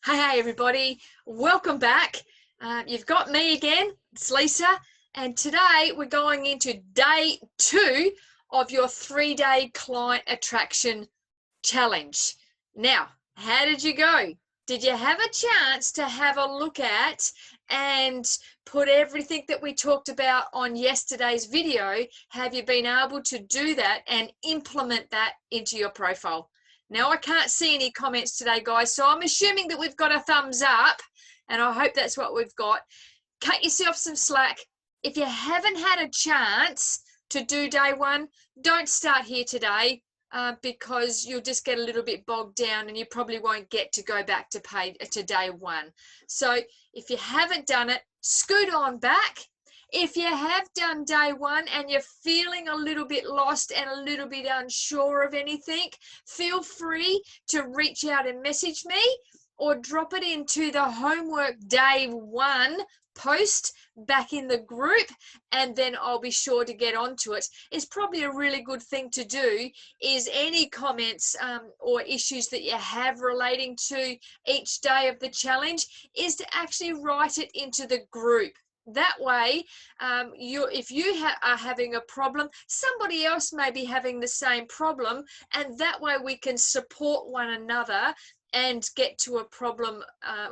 Hey everybody, welcome back. You've got me again, it's Lisa, and today we're going into day 2 of your 3-day client attraction challenge. Now, how did you go? Did you have a chance to have a look at and put everything that we talked about on yesterday's video? Have you been able to do that and implement that into your profile? Now, I can't see any comments today, guys, so I'm assuming that we've got a thumbs up, and I hope that's what we've got. Cut yourself some slack. If you haven't had a chance to do day 1, don't start here today because you'll just get a little bit bogged down and you probably won't get to go back to day 1. So if you haven't done it, scoot on back. If you have done day 1 and you're feeling a little bit lost and a little bit unsure of anything, feel free to reach out and message me or drop it into the homework day 1 post back in the group, and then I'll be sure to get onto it. It's probably a really good thing to do is any comments or issues that you have relating to each day of the challenge is to actually write it into the group. That way, if you are having a problem, somebody else may be having the same problem, and that way we can support one another and get to a problem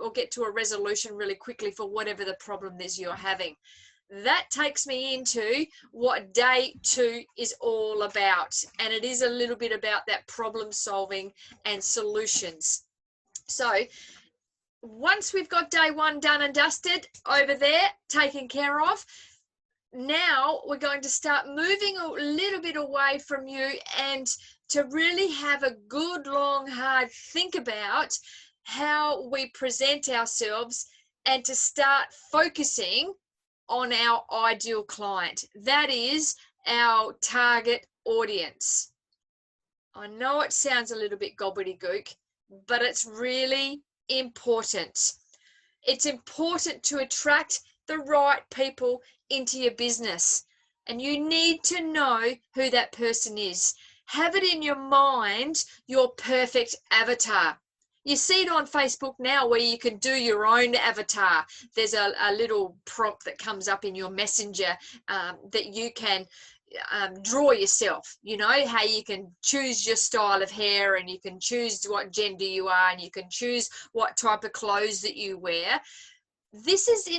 or get to a resolution really quickly for whatever the problem is you're having. That takes me into what day 2 is all about, and it is a little bit about that problem solving and solutions. So once we've got day 1 done and dusted over there, taken care of, now we're going to start moving a little bit away from you and to really have a good, long, hard think about how we present ourselves and to start focusing on our ideal client. That is our target audience. I know it sounds a little bit gobbledygook, but it's really important. It's important to attract the right people into your business, and you need to know who that person is. Have it in your mind, your perfect avatar. You see it on Facebook now where you can do your own avatar. There's a little prompt that comes up in your messenger that you can draw yourself. You know how you can choose your style of hair, and you can choose what gender you are, and you can choose what type of clothes that you wear. This is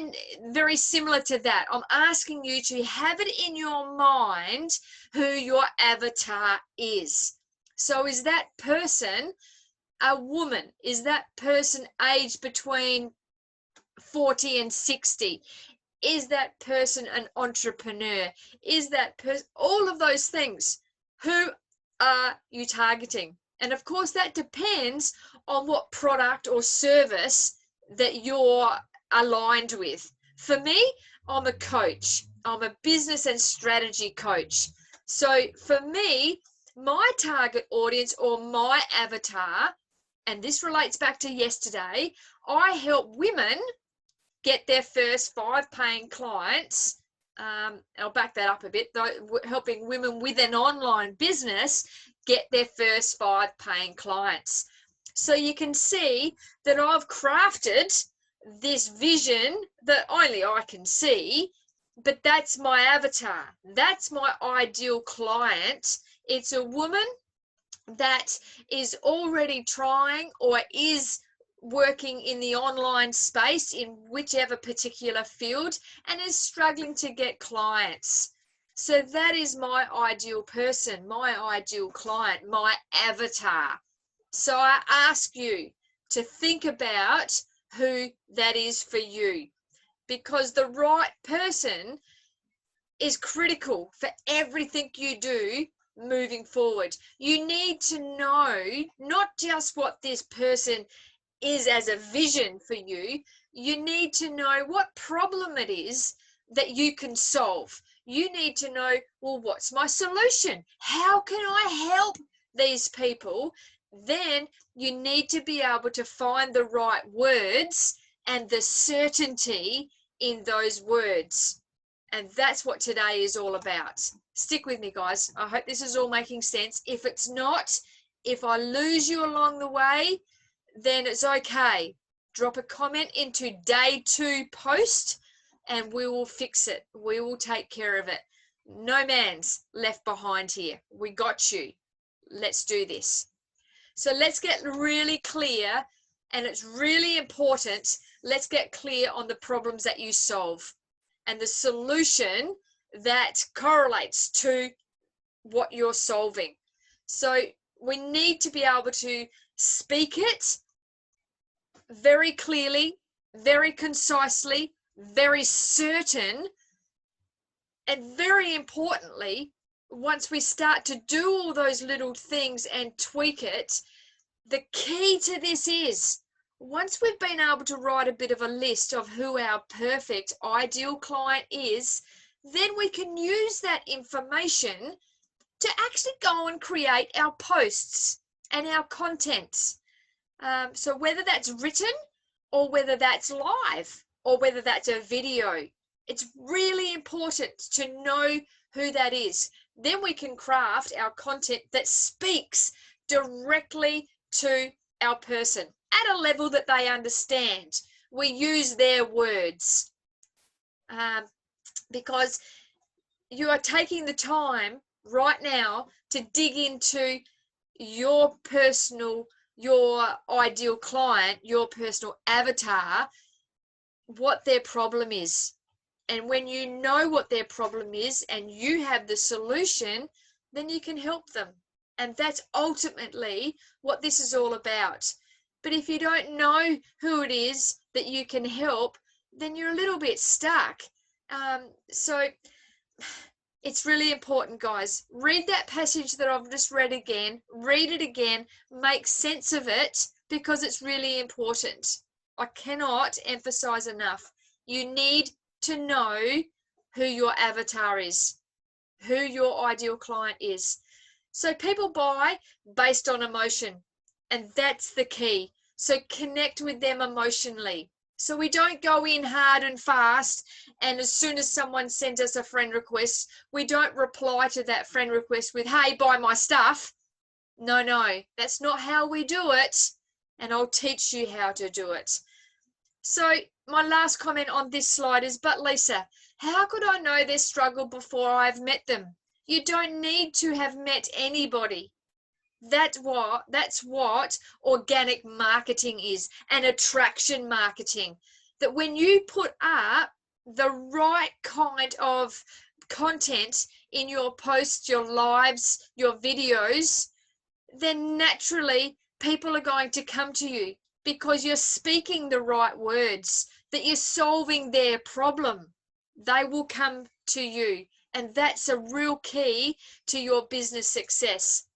very similar to that. I'm asking you to have it in your mind who your avatar is. So is that person a woman? Is that person aged between 40 and 60? Is that person an entrepreneur? Is that person, all of those things? Who are you targeting? And of course, that depends on what product or service that you're aligned with. For me, I'm a coach. I'm a business and strategy coach. So for me, my target audience or my avatar, and this relates back to yesterday, I help women get their first 5 paying clients. I'll back that up a bit, though, helping women with an online business get their first 5 paying clients. So you can see that I've crafted this vision that only I can see, but that's my avatar. That's my ideal client. It's a woman that is already trying or is working in the online space in whichever particular field and is struggling to get clients. So that is my ideal person, my ideal client, my avatar. So I ask you to think about who that is for you, because the right person is critical for everything you do moving forward. You need to know not just what this person is as a vision for you, you need to know what problem it is that you can solve. You need to know, well, what's my solution? How can I help these people? Then you need to be able to find the right words and the certainty in those words. And that's what today is all about. Stick with me, guys. I hope this is all making sense. If it's not, if I lose you along the way, then it's okay. drop a comment into day 2 post and we will fix it. We will take care of it. No man's left behind here. We got you. Let's do this. So let's get really clear, and it's really important. Let's get clear on the problems that you solve and the solution that correlates to what you're solving. So we need to be able to speak it very clearly, very concisely, very certain, and very importantly, once we start to do all those little things and tweak it, the key to this is once we've been able to write a bit of a list of who our perfect ideal client is, then we can use that information to actually go and create our posts and our content. So whether that's written or whether that's live or whether that's a video, it's really important to know who that is. Then we can craft our content that speaks directly to our person at a level that they understand. We use their words because you are taking the time right now to dig into your personal, your ideal client, your personal avatar, what their problem is. And when you know what their problem is and you have the solution, then you can help them. And that's ultimately what this is all about. But if you don't know who it is that you can help, then you're a little bit stuck. So it's really important, guys. Read that passage that I've just read again. Read it again. Make sense of it because it's really important. I cannot emphasize enough. You need to know who your avatar is, who your ideal client is. So people buy based on emotion, and that's the key. So connect with them emotionally. So we don't go in hard and fast, and as soon as someone sends us a friend request, we don't reply to that friend request with, hey, buy my stuff. No, that's not how we do it, and I'll teach you how to do it. So my last comment on this slide is, but Lisa, how could I know their struggle before I've met them? You don't need to have met anybody. That's what organic marketing is, and attraction marketing. That when you put up the right kind of content in your posts, your lives, your videos, then naturally people are going to come to you because you're speaking the right words, that you're solving their problem. They will come to you. And that's a real key to your business success.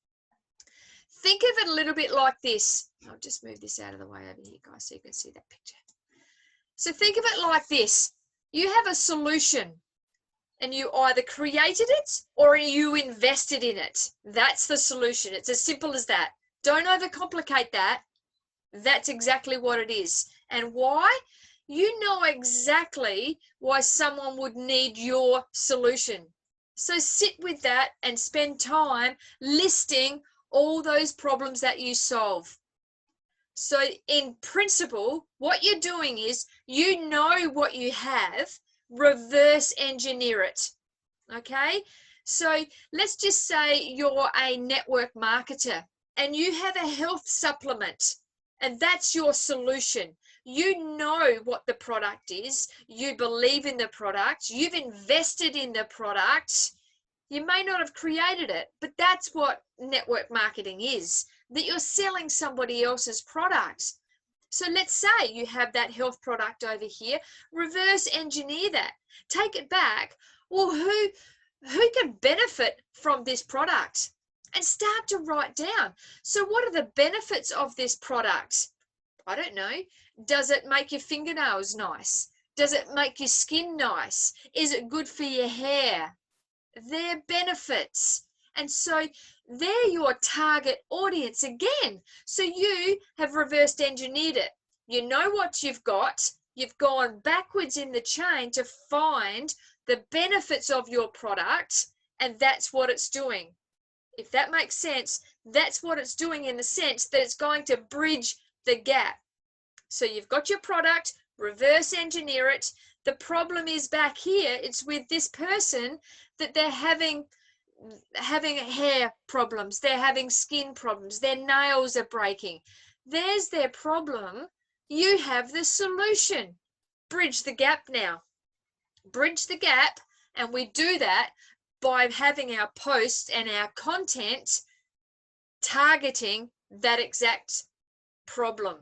Think of it a little bit like this. I'll just move this out of the way over here, guys, so you can see that picture. So think of it like this. You have a solution and you either created it or you invested in it. That's the solution. It's as simple as that. Don't overcomplicate that. That's exactly what it is. And why? You know exactly why someone would need your solution. So sit with that and spend time listing all those problems that you solve. So in principle, what you're doing is you know what you have, reverse engineer it. Okay? So let's just say you're a network marketer and you have a health supplement, and that's your solution. You know what the product is. You believe in the product. You've invested in the product. You may not have created it, but that's what network marketing is, that you're selling somebody else's product. So let's say you have that health product over here. Reverse engineer that. Take it back. Well, who can benefit from this product? And start to write down. So what are the benefits of this product? I don't know. Does it make your fingernails nice? Does it make your skin nice? Is it good for your hair? They're benefits. And so they're your target audience again. So you have reversed engineered it. You know what you've got. You've gone backwards in the chain to find the benefits of your product, and that's what it's doing. If that makes sense, that's what it's doing in the sense that it's going to bridge the gap. So you've got your product, reverse engineer it. The problem is back here, it's with this person that they're having hair problems, they're having skin problems, their nails are breaking. There's their problem. You have the solution. Bridge the gap now. Bridge the gap, and we do that by having our posts and our content targeting that exact problem,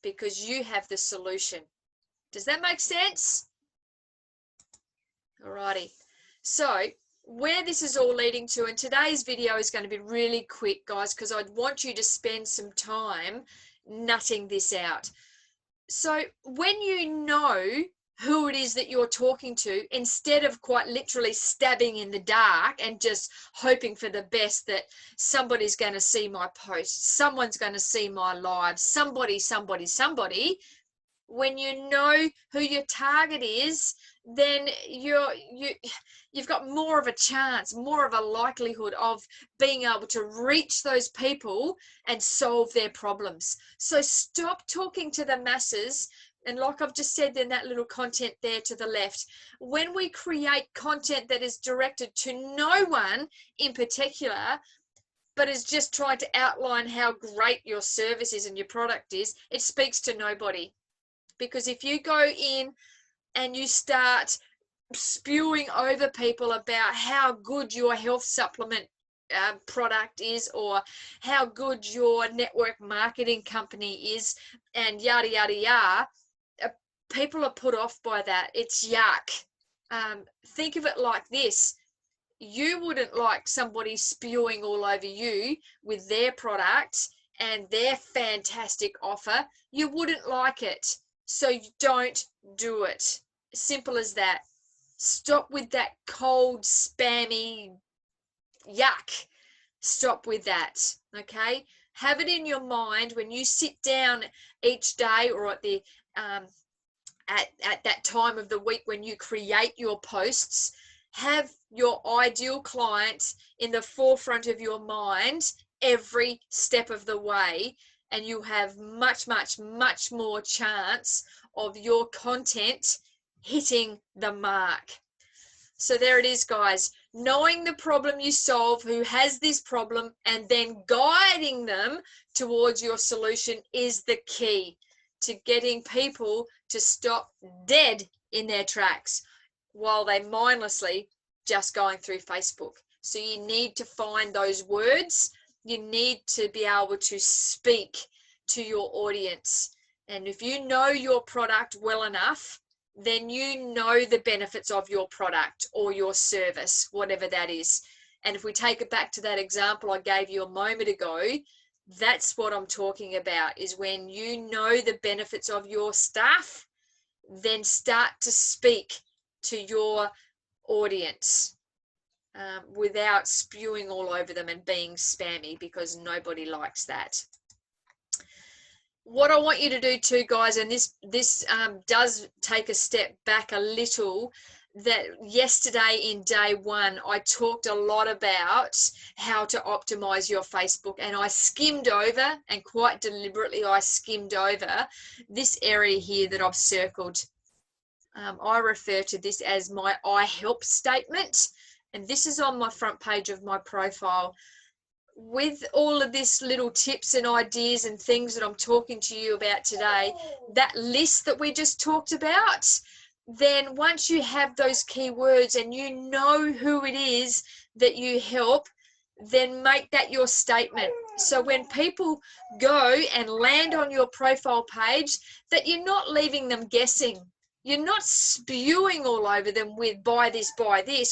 because you have the solution. Does that make sense? Alrighty. So where this is all leading to, and today's video is going to be really quick, guys, because I'd want you to spend some time nutting this out. So when you know who it is that you're talking to, instead of quite literally stabbing in the dark and just hoping for the best that somebody's going to see my post, someone's going to see my live, somebody, when you know who your target is, then you've got more of a chance, more of a likelihood of being able to reach those people and solve their problems. So stop talking to the masses. And like I've just said in that little content there to the left, when we create content that is directed to no one in particular, but is just trying to outline how great your service is and your product is, it speaks to nobody. Because if you go in and you start spewing over people about how good your health supplement product is, or how good your network marketing company is, and yada, yada, yada, people are put off by that. It's yuck. Think of it like this. You wouldn't like somebody spewing all over you with their product and their fantastic offer. You wouldn't like it. So you don't do it. Simple as that. Stop with that cold, spammy yuck. Stop with that. Okay? Have it in your mind when you sit down each day, or at the at that time of the week when you create your posts. Have your ideal client in the forefront of your mind every step of the way, and you have much, much, much more chance of your content hitting the mark. So there it is, guys. Knowing the problem you solve, who has this problem, and then guiding them towards your solution is the key to getting people to stop dead in their tracks while they mindlessly just going through Facebook. So you need to find those words. You need to be able to speak to your audience. And if you know your product well enough, then you know the benefits of your product or your service, whatever that is. And if we take it back to that example I gave you a moment ago, that's what I'm talking about, is when you know the benefits of your stuff, then start to speak to your audience without spewing all over them and being spammy, because nobody likes that. What I want you to do too, guys, and this does take a step back a little, that yesterday in day one, I talked a lot about how to optimize your Facebook, and I skimmed over, and quite deliberately I skimmed over this area here that I've circled. I refer to this as my I help statement, and this is on my front page of my profile. With all of this little tips and ideas and things that I'm talking to you about today, that list that we just talked about, then once you have those keywords and you know who it is that you help, then make that your statement. So when people go and land on your profile page, that you're not leaving them guessing. You're not spewing all over them with buy this,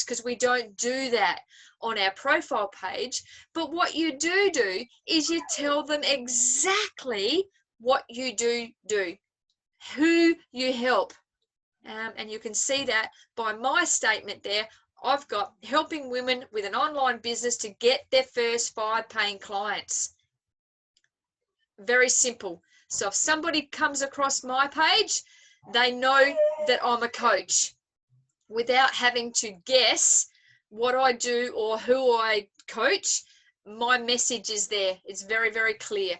because we don't do that on our profile page. But what you do is you tell them exactly what you do, who you help. And you can see that by my statement there. I've got helping women with an online business to get their first 5 paying clients. Very simple. So if somebody comes across my page, they know that I'm a coach without having to guess what I do or who I coach. My message is there. It's very, very clear.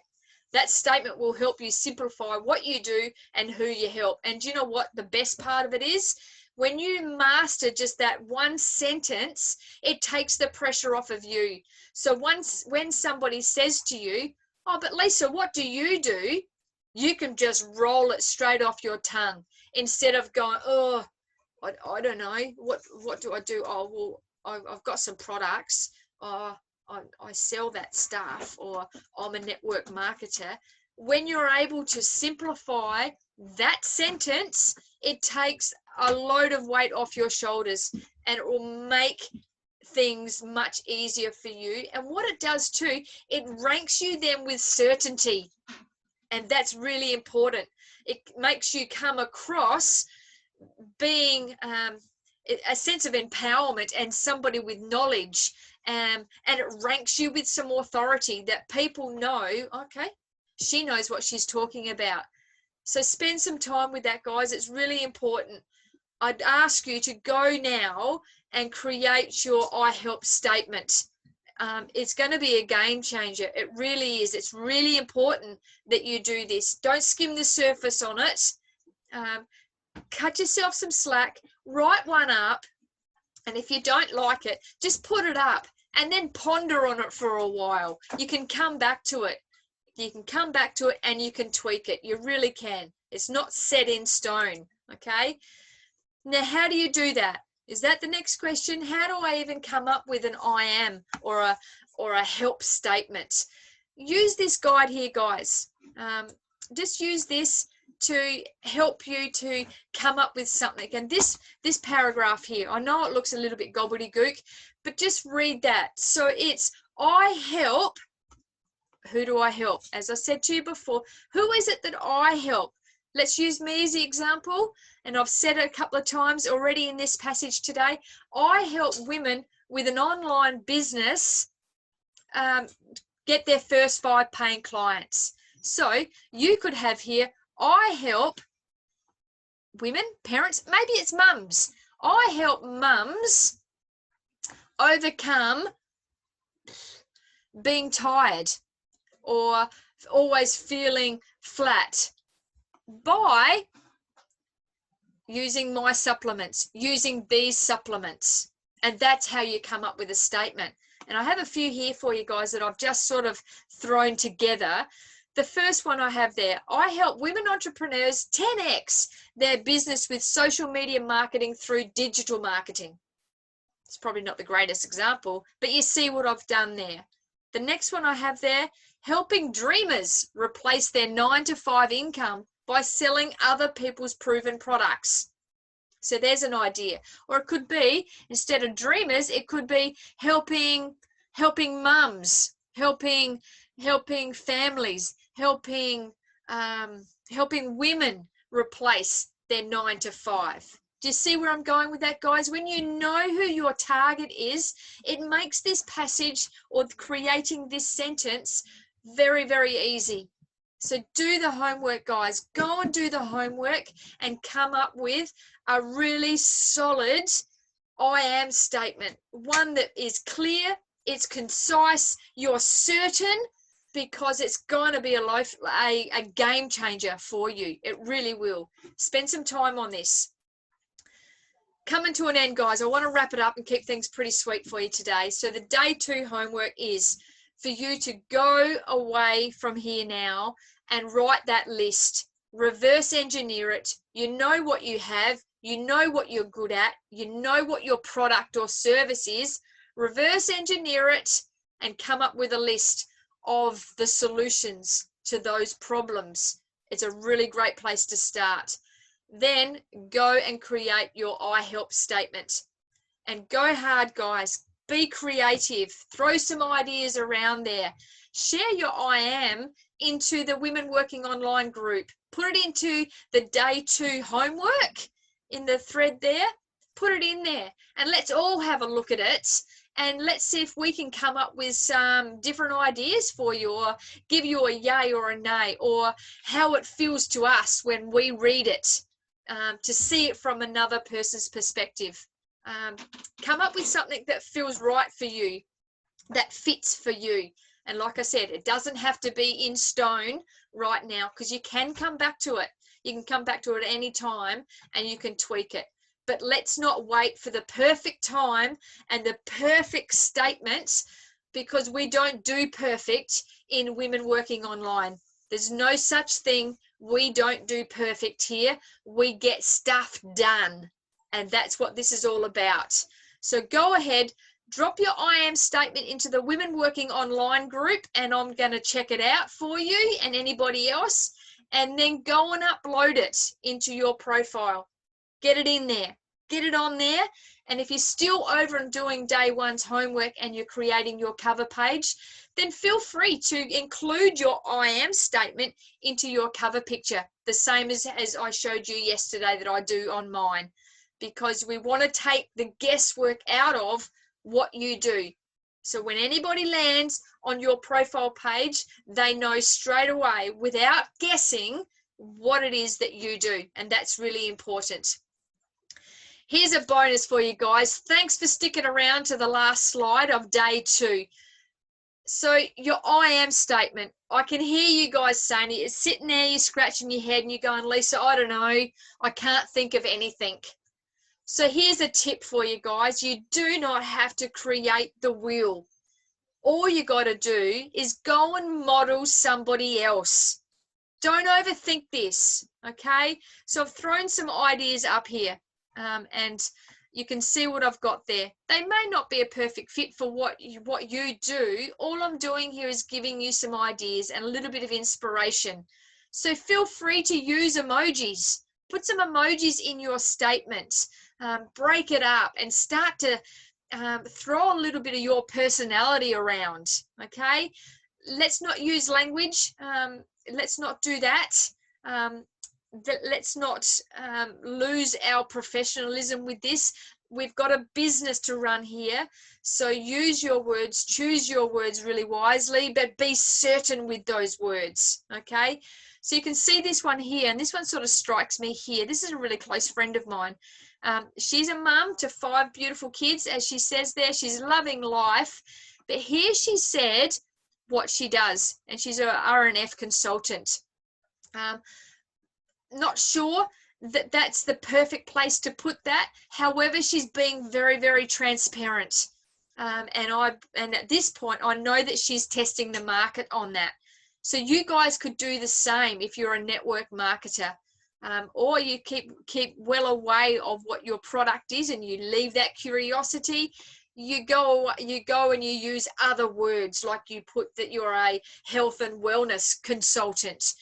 That statement will help you simplify what you do and who you help. And you know what the best part of it is? When you master just that one sentence, it takes the pressure off of you. So when somebody says to you, oh, but Lisa, what do? You can just roll it straight off your tongue instead of going, oh, I don't know, what do I do? Oh, well, I've got some products. Oh, I sell that stuff, or I'm a network marketer. When you're able to simplify that sentence, it takes a load of weight off your shoulders, and it will make things much easier for you. And what it does too, it ranks you then with certainty. And that's really important. It makes you come across being a sense of empowerment and somebody with knowledge, and it ranks you with some authority that people know, okay, she knows what she's talking about. So spend some time with that, guys. It's really important. I'd ask you to go now and create your I help statement. It's going to be a game changer. It really is. It's really important that you do this. Don't skim the surface on it. Cut yourself some slack, write one up, and if you don't like it, just put it up and then ponder on it for a while. You can come back to it. You can come back to it and you can tweak it. You really can. It's not set in stone, okay? Now, how do you do that? Is that the next question? How do I even come up with an I am or a help statement? Use this guide here, guys. Just use this to help you to come up with something. And this paragraph here, I know it looks a little bit gobbledygook, but just read that. So it's, I help. Who do I help? As I said to you before, who is it that I help? Let's use me as the example, and I've said it a couple of times already in this passage today. I help women with an online business get their first 5 paying clients. So you could have here, I help women, parents, maybe it's mums. I help mums overcome being tired or always feeling flat by using my supplements, using these supplements. And that's how you come up with a statement. And I have a few here for you guys that I've just sort of thrown together. The first one I have there, I help women entrepreneurs 10x their business with social media marketing through digital marketing. It's probably not the greatest example, but you see what I've done there. The next one I have there, helping dreamers replace their 9-to-5 income by selling other people's proven products. So there's an idea. Or it could be, instead of dreamers, it could be helping mums, helping families, helping women replace their 9-to-5. Do you see where I'm going with that, guys? When you know who your target is, it makes this passage or creating this sentence very, very easy. So do the homework, guys. Go and do the homework and come up with a really solid I am statement. One that is clear, it's concise, you're certain, because it's going to be a game changer for you. It really will. Spend some time on this. Coming to an end, guys. I want to wrap it up and keep things pretty sweet for you today. So the day 2 homework is for you to go away from here now and write that list. Reverse engineer it. You know what you have. You know what you're good at. You know what your product or service is. Reverse engineer it and come up with a list of the solutions to those problems. It's a really great place to start. Then go and create your I help statement and go hard, guys. Be creative. Throw some ideas around there. Share your I am into the Women Working Online group. Put it into the day 2 homework in the thread there. Put it in there and let's all have a look at it. And let's see if we can come up with some different ideas for you, or give you a yay or a nay, or how it feels to us when we read it, to see it from another person's perspective. Come up with something that feels right for you, that fits for you. And like I said, it doesn't have to be in stone right now, because you can come back to it. You can come back to it at any time and you can tweak it. But let's not wait for the perfect time and the perfect statements, because we don't do perfect in women working online. There's no such thing. We don't do perfect here. We get stuff done. And that's what this is all about. So go ahead, drop your I am statement into the Women Working Online group, and I'm going to check it out for you and anybody else. And then go and upload it into your profile. Get it in there. Get it on there. And if you're still over and doing day one's homework and you're creating your cover page, then feel free to include your I am statement into your cover picture, the same as I showed you yesterday that I do on mine, because we want to take the guesswork out of what you do. So when anybody lands on your profile page, they know straight away without guessing what it is that you do. And that's really important. Here's a bonus for you guys. Thanks for sticking around to the last slide of day 2. So your I am statement, I can hear you guys saying it. You're sitting there, you're scratching your head and you're going, Lisa, I don't know. I can't think of anything. So here's a tip for you guys. You do not have to create the wheel. All you got to do is go and model somebody else. Don't overthink this, okay? So I've thrown some ideas up here, and you can see what I've got there. They may not be a perfect fit for what you do. All I'm doing here is giving you some ideas and a little bit of inspiration. So feel free to use emojis. Put some emojis in your statement. Break it up and start to throw a little bit of your personality around, okay? Let's not use language. Let's not do that. Let's not lose our professionalism with this. We've got a business to run here. So use your words, choose your words really wisely, but be certain with those words, okay? So you can see this one here, and this one sort of strikes me here. This is a really close friend of mine. She's a mum to 5 beautiful kids, as she says there. She's loving life. But here she said what she does, and she's a R&F consultant. Not sure that that's the perfect place to put that. However, she's being very, very transparent. And at this point, I know that she's testing the market on that. So you guys could do the same if you're a network marketer. Or you keep well away of what your product is and you leave that curiosity. You go and you use other words, like you put that you're a health and wellness consultant,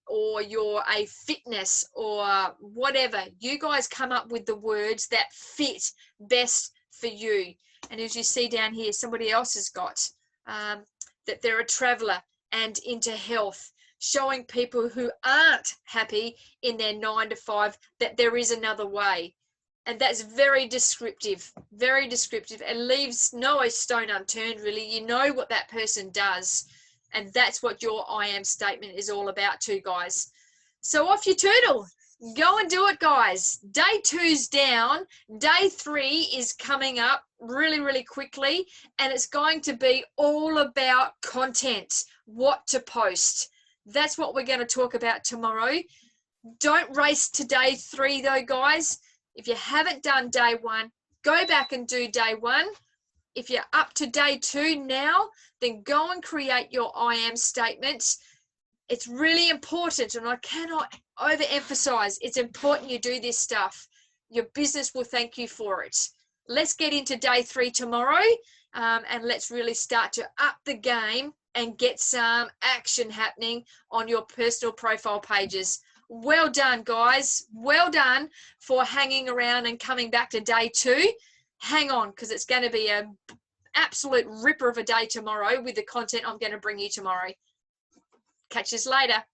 or you're a fitness or whatever. You guys come up with the words that fit best for you. And as you see down here, somebody else has got that they're a traveler and into health, showing people who aren't happy in their 9 to 5 that there is another way. And that's very descriptive, very descriptive. It leaves no stone unturned, really. You know what that person does. And that's what your I am statement is all about too, guys. So off you turtle. Go and do it, guys. Day 2's down. Day 3 is coming up really, really quickly. And it's going to be all about content, what to post. That's what we're going to talk about tomorrow. Don't race to day 3 though, guys. If you haven't done day 1, go back and do day 1. If you're up to day 2 now, then go and create your I am statements. It's really important, and I cannot overemphasize, it's important you do this stuff. Your business will thank you for it. Let's get into day 3 tomorrow, and let's really start to up the game and get some action happening on your personal profile pages. Well done, guys. Well done for hanging around and coming back to day 2. Hang on, because it's going to be an absolute ripper of a day tomorrow with the content I'm going to bring you tomorrow. Catch you later.